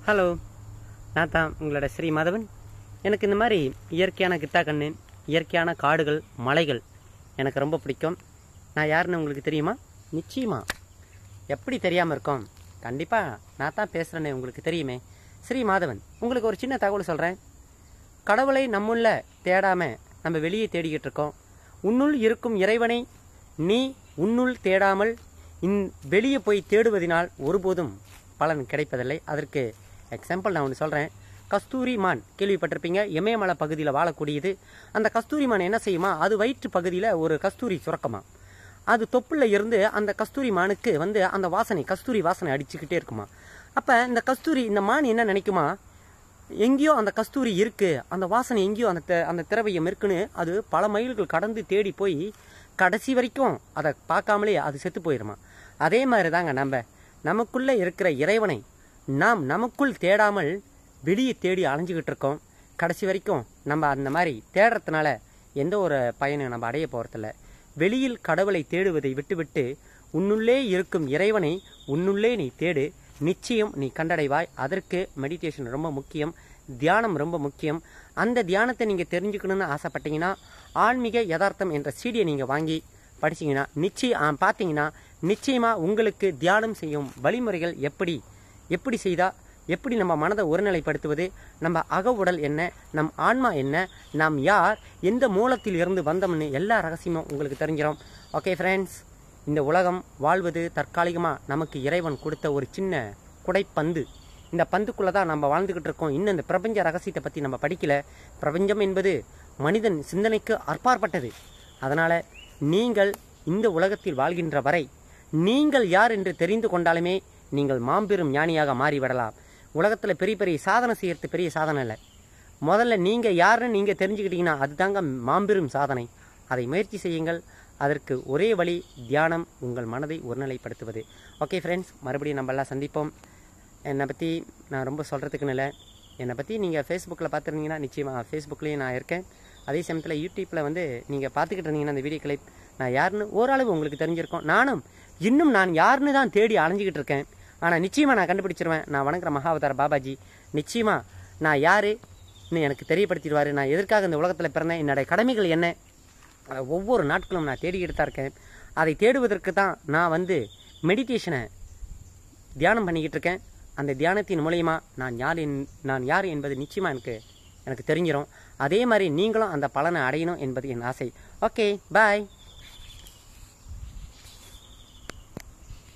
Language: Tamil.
ஹலோ, நான் தான் உங்களோட ஸ்ரீ மாதவன். எனக்கு இந்த மாதிரி இயற்கையான கித்தா கண்ணு, இயற்கையான காடுகள், மலைகள் எனக்கு ரொம்ப பிடிக்கும். நான் யாருன்னு உங்களுக்கு தெரியுமா? நிச்சயமா. எப்படி தெரியாமல் இருக்கோம்? கண்டிப்பாக நான் தான் பேசுகிறேன்னு உங்களுக்கு தெரியுமே. ஸ்ரீ மாதவன். உங்களுக்கு ஒரு சின்ன தகவல் சொல்கிறேன். கடவுளை நம்முள்ள தேடாமல் நம்ம வெளியே தேடிக்கிட்டு இருக்கோம். உன்னுள் இருக்கும் இறைவனை நீ உன்னுள் தேடாமல் வெளியே போய் தேடுவதனால் ஒருபோதும் பலன் கிடைப்பதில்லை. அதற்கு எக்ஸாம்பிள் நான் ஒன்று சொல்கிறேன். கஸ்தூரி மான் கேள்விப்பட்டிருப்பீங்க. இமயமலை பகுதியில் வாழக்கூடியது. அந்த கஸ்தூரி மான் என்ன செய்யுமா, அது வயிற்று பகுதியில் ஒரு கஸ்தூரி சுரக்கமா. அது தொப்புல இருந்து அந்த கஸ்தூரி மானுக்கு அந்த வாசனை, கஸ்தூரி வாசனை அடிச்சுக்கிட்டே இருக்குமா. அப்போ இந்த மான் என்ன நினைக்குமா, எங்கேயோ அந்த கஸ்தூரி இருக்குது, அந்த வாசனை எங்கேயோ அந்த திரவியம் இருக்குன்னு அது பல மைல்கள் கடந்து தேடி போய் கடைசி வரைக்கும் அதை பார்க்காமலே அது செத்து போயிடுமா. அதே மாதிரி தாங்க நமக்குள்ளே இருக்கிற இறைவனை நாம் நமக்குள் தேடாமல் வெளியே தேடி அலைஞ்சிக்கிட்டு இருக்கோம். கடைசி வரைக்கும் நம்ம அந்த மாதிரி தேடுறதுனால எந்த ஒரு பயனை நம்ம அடைய போகிறதில்ல. வெளியில் கடவுளை தேடுவதை விட்டுவிட்டு உன்னுள்ளே இருக்கும் இறைவனை உன்னுள்ளே நீ தேடு. நிச்சயம் நீ கண்டடைவாய். அதற்கு மெடிடேஷன் ரொம்ப முக்கியம், தியானம் ரொம்ப முக்கியம். அந்த தியானத்தை நீங்கள் தெரிஞ்சுக்கணுன்னு ஆசைப்பட்டீங்கன்னா ஆன்மீக யதார்த்தம் என்ற சீடியை நீங்கள் வாங்கி படிச்சிங்கன்னா பார்த்தீங்கன்னா நிச்சயமாக உங்களுக்கு தியானம் செய்யும் வழிமுறைகள் எப்படி செய்தால் எப்படி நம்ம மனதை ஒருநிலைப்படுத்துவது, நம்ம அக உடல் என்ன, நம் ஆன்மா என்ன, நாம் யார், எந்த மூலத்தில் இருந்து வந்தோம்னு எல்லா ரகசியமும் உங்களுக்கு தெரிஞ்சிடும். ஓகே ஃப்ரெண்ட்ஸ், இந்த உலகம் வாழ்வது தற்காலிகமாக நமக்கு இறைவன் கொடுத்த ஒரு சின்ன குடைப்பந்து. இந்த பந்துக்குள்ளே தான் நம்ம வாழ்ந்துக்கிட்டு இருக்கோம். இன்னும் இந்த பிரபஞ்ச ரகசியத்தை பற்றி நம்ம படிக்கல. பிரபஞ்சம் என்பது மனிதன் சிந்தனைக்கு அற்பாற்பட்டது. அதனால் நீங்கள் இந்த உலகத்தில் வாழ்கின்ற வரை நீங்கள் யார் என்று தெரிந்து கொண்டாலுமே நீங்கள் மாம்பெரும் ஞானியாக மாறிவிடலாம். உலகத்தில் பெரிய பெரிய சாதனை செய்யறது பெரிய சாதனை இல்லை. முதல்ல நீங்கள் யாருன்னு நீங்கள் தெரிஞ்சுக்கிட்டீங்கன்னா அதுதாங்க மாம்பெரும் சாதனை. அதை முயற்சி செய்யுங்கள். அதற்கு ஒரே வழி தியானம், உங்கள் மனதை ஒருநிலைப்படுத்துவது. ஓகே ஃப்ரெண்ட்ஸ், மறுபடியும் நம்ம எல்லாம் சந்திப்போம். என்னை பற்றி நான் ரொம்ப சொல்கிறதுக்குன்னு இல்லை. என்னை பற்றி நீங்கள் ஃபேஸ்புக்கில் பார்த்துருந்தீங்கன்னா நிச்சயமாக ஃபேஸ்புக்லேயும் நான் இருக்கேன். அதே சமயத்தில் யூடியூப்பில் நீங்கள் பார்த்துக்கிட்டு இருந்தீங்கன்னா அந்த வீடியோ கிளிப் நான் யாருன்னு ஓரளவு உங்களுக்கு தெரிஞ்சிருக்கோம். நான் யாருன்னு தான் தேடி அலைஞ்சிக்கிட்டு இருக்கேன். ஆனால் நிச்சயமாக நான் கண்டுபிடிச்சிருவேன். நான் வணங்குற மகாவதார பாபாஜி நிச்சயமாக நான் யாருன்னு எனக்கு தெரியப்படுத்திடுவார். நான் எதற்காக இந்த உலகத்தில் பிறந்தேன், என்னுடைய கடமைகள் என்ன, ஒவ்வொரு நாட்களும் நான் தேடிக்கிட்டு தான் இருக்கேன். அதை தேடுவதற்கு தான் நான் மெடிடேஷனை தியானம் பண்ணிக்கிட்டு இருக்கேன். அந்த தியானத்தின் மூலயமா நான் யார் என்பது நிச்சயமாக எனக்கு தெரிஞ்சிடும். அதே மாதிரி நீங்களும் அந்த பலனை அடையணும் என்பது என் ஆசை. ஓகே, பாய்.